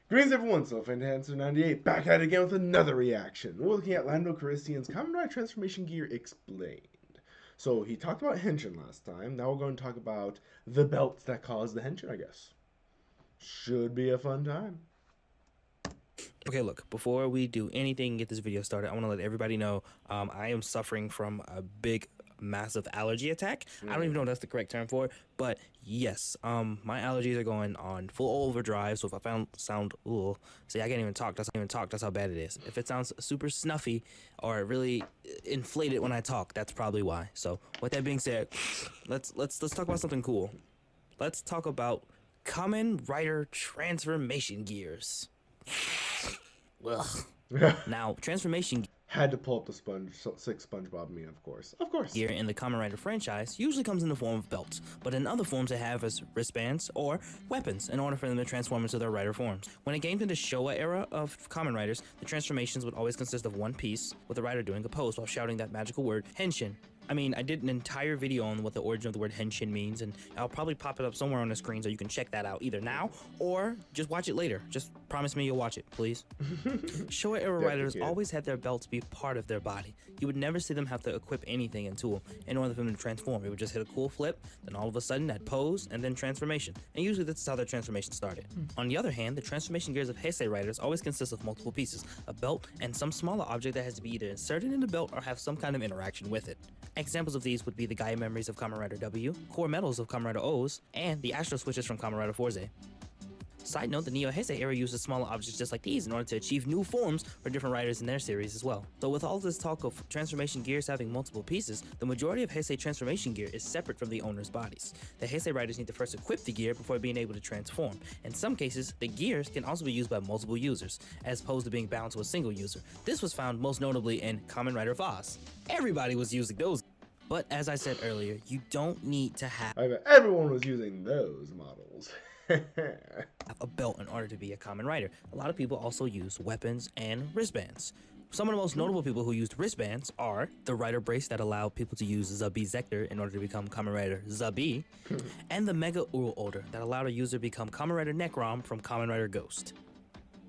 Greetings everyone, so Fantastic98 back at it again with another reaction. We're looking at Lando Calrissian's Kamen Rider Transformation Gear Explained. So he talked about henshin last time, now we're going to talk about the belts that cause the henshin, I guess. Should be a fun time. Okay, look, before we do anything and get this video started, I want to let everybody know I am suffering from a big, massive allergy attack. I don't even know if that's the correct term for it, but yes, my allergies are going on full overdrive, so if I sound, ooh, see, I can't even talk, that's how bad it is. If it sounds super snuffy or really inflated when I talk, that's probably why. So, with that being said, let's talk about something cool. Let's talk about Kamen Rider Transformation Gears. Ugh. Now, transformation Had to pull up the six SpongeBob meme, of course. Of course. gear in the Kamen Rider franchise usually comes in the form of belts, but in other forms they have as wristbands or weapons in order for them to transform into their rider forms. When it came to the Showa era of Kamen Riders, the transformations would always consist of one piece, with the rider doing a pose while shouting that magical word, henshin. I mean, I did an entire video on what the origin of the word henshin means, and I'll probably pop it up somewhere on the screen so you can check that out either now or just watch it later. Just promise me you'll watch it, please. Showa era riders always had their belts be part of their body. You would never see them have to equip anything into them in order for them to transform. It would just hit a cool flip, then all of a sudden that pose, and then transformation. And usually that's how their transformation started. On the other hand, the transformation gears of Heisei riders always consist of multiple pieces, a belt, and some smaller object that has to be either inserted in the belt or have some kind of interaction with it. Examples of these would be the Gaia memories of Kamen Rider W, core metals of Kamen Rider O's, and the astro switches from Kamen Rider Forze. Side note, the Neo Heisei era uses smaller objects just like these in order to achieve new forms for different riders in their series as well. So with all this talk of transformation gears having multiple pieces, the majority of Heisei transformation gear is separate from the owner's bodies. The Heisei riders need to first equip the gear before being able to transform. In some cases, the gears can also be used by multiple users, as opposed to being bound to a single user. This was found most notably in Kamen Rider Foz. Everybody was using those. But as I said earlier, you don't need to have I bet everyone was using those models. a belt in order to be a Kamen Rider. A lot of people also use weapons and wristbands. Some of the most notable people who used wristbands are the Rider Brace that allowed people to use Zabi Zector in order to become Kamen Rider Zabi, and the Mega Uru Order that allowed a user to become Kamen Rider Necrom from Kamen Rider Ghost.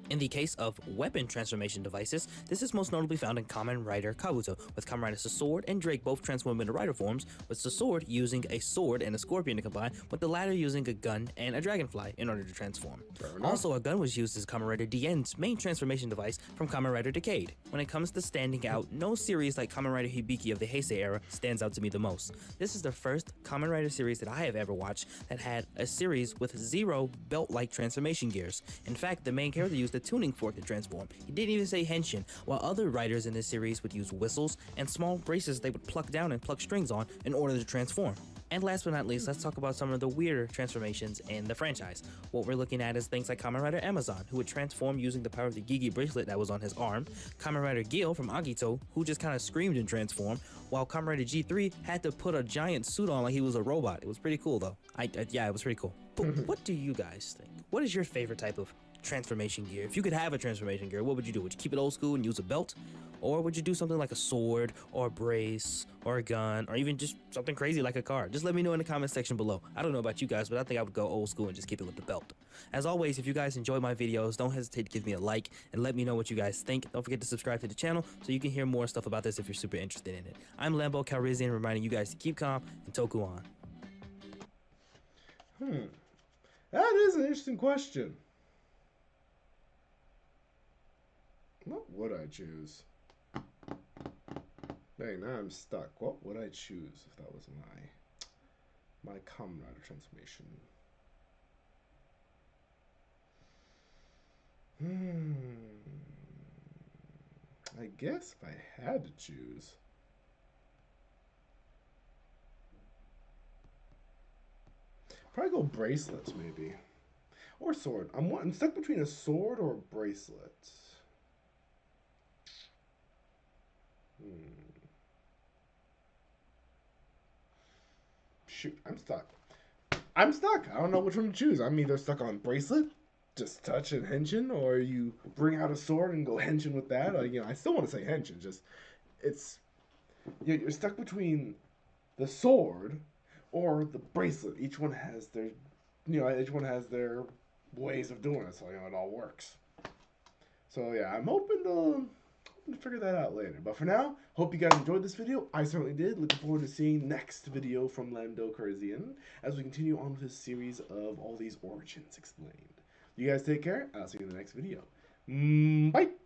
In the case of weapon transformation devices, this is most notably found in Kamen Rider Kabuto, with Kamen Rider Sword and Drake both transform into rider forms, with Sword using a sword and a scorpion to combine, with the latter using a gun and a dragonfly in order to transform. Also, a gun was used as Kamen Rider Dien's main transformation device from Kamen Rider Decade. When it comes to standing out, no series like Kamen Rider Hibiki of the Heisei era stands out to me the most. This is the first Kamen Rider series that I have ever watched that had a series with zero belt-like transformation gears. In fact, the main character used a tuning fork to transform. He didn't even say henshin, while other riders in this series would use whistles and small braces they would pluck down and pluck strings on in order to transform. And last but not least, let's talk about some of the weirder transformations in the franchise. What we're looking at is things like Kamen Rider Amazon, who would transform using the power of the Gigi bracelet that was on his arm, Kamen Rider Gil from Agito, who just kind of screamed and transformed, while Kamen Rider G3 had to put a giant suit on like he was a robot. It was pretty cool though. Yeah, it was pretty cool. But what do you guys think? What is your favorite type of transformation gear? If you could have a transformation gear, what would you do? Would you keep it old school and use a belt? Or would you do something like a sword or a brace or a gun or even just something crazy like a car? Just let me know in the comment section below. I don't know about you guys, but I think I would go old school and just keep it with the belt. As always, if you guys enjoy my videos, don't hesitate to give me a like and let me know what you guys think. Don't forget to subscribe to the channel so you can hear more stuff about this if you're super interested in it. I'm Lambo Calrissian, reminding you guys to keep calm and Toku on. That is an interesting question. What would I choose? Dang, now I'm stuck. What would I choose if that was my Kamen Rider transformation? I guess if I had to choose, probably go bracelets maybe, or sword. I'm stuck between a sword or a bracelet. Shoot, I'm stuck. I'm stuck. I don't know which one to choose. I'm either stuck on bracelet, just touch and henshin, or you bring out a sword and go henshin with that. I still want to say henshin. Just it's you're stuck between the sword or the bracelet. Each one has their ways of doing it, so it all works. So yeah, I'm hoping to figure that out later. But for now, hope you guys enjoyed this video. I certainly did. Looking forward to seeing next video from Lando Calrissian as we continue on with this series of all these origins explained. You guys take care. I'll see you in the next video. Bye.